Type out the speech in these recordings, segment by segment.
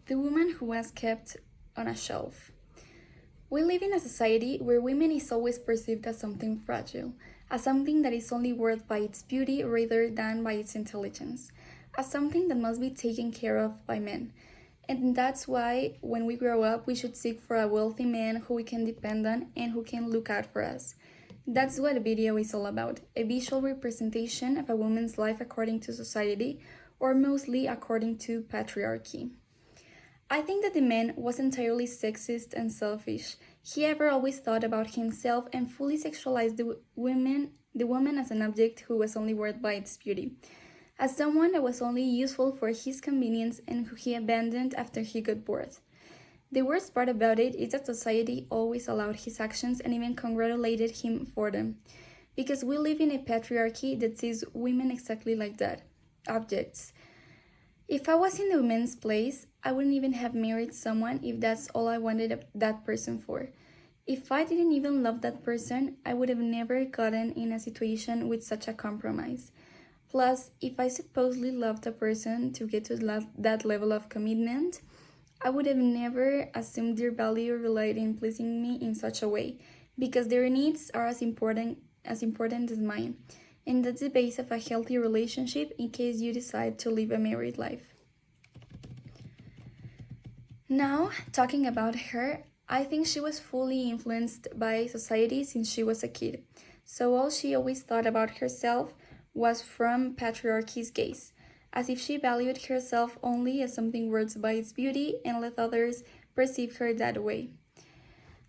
The woman who was kept on a shelf. We live in a society where women is always perceived as something fragile, as something that is only worth by its beauty rather than by its intelligence, as something that must be taken care of by men. And that's why when we grow up, we should seek for a wealthy man who we can depend on and who can look out for us. That's what the video is all about, a visual representation of a woman's life according to society, or mostly according to patriarchy. I think that the man was entirely sexist and selfish. He ever always thought about himself and fully sexualized the woman as an object who was only worth by its beauty, as someone that was only useful for his convenience and who he abandoned after he got bored. The worst part about it is that society always allowed his actions and even congratulated him for them, because we live in a patriarchy that sees women exactly like that, objects. If I was in the woman's place, I wouldn't even have married someone if that's all I wanted that person for. If I didn't even love that person, I would have never gotten in a situation with such a compromise. Plus, if I supposedly loved a person to get to that level of commitment, I would have never assumed their value relied in pleasing me in such a way, because their needs are as important as mine. And that's the base of a healthy relationship in case you decide to live a married life. Now, talking about her, I think she was fully influenced by society since she was a kid. So all she always thought about herself was from patriarchy's gaze, as if she valued herself only as something worth by its beauty and let others perceive her that way.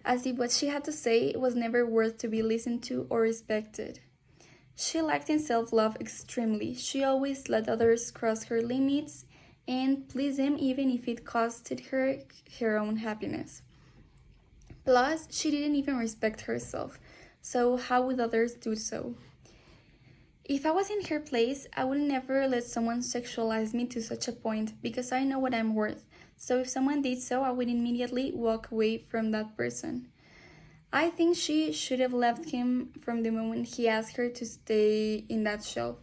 As if what she had to say was never worth to be listened to or respected. She lacked in self-love extremely. She always let others cross her limits and please them even if it costed her her own happiness. Plus, she didn't even respect herself, so how would others do so? If I was in her place, I would never let someone sexualize me to such a point because I know what I'm worth. So if someone did so, I would immediately walk away from that person. I think she should have left him from the moment he asked her to stay in that shelf,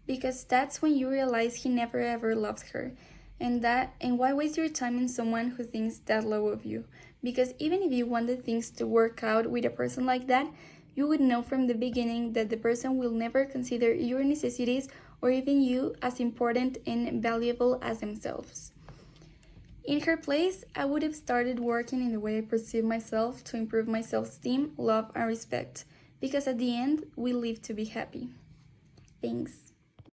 because that's when you realize he never ever loved her. And why waste your time in someone who thinks that low of you? Because even if you wanted things to work out with a person like that, you would know from the beginning that the person will never consider your necessities or even you as important and valuable as themselves. In her place, I would have started working in the way I perceive myself to improve my self-esteem, love, and respect, because at the end, we live to be happy. Thanks.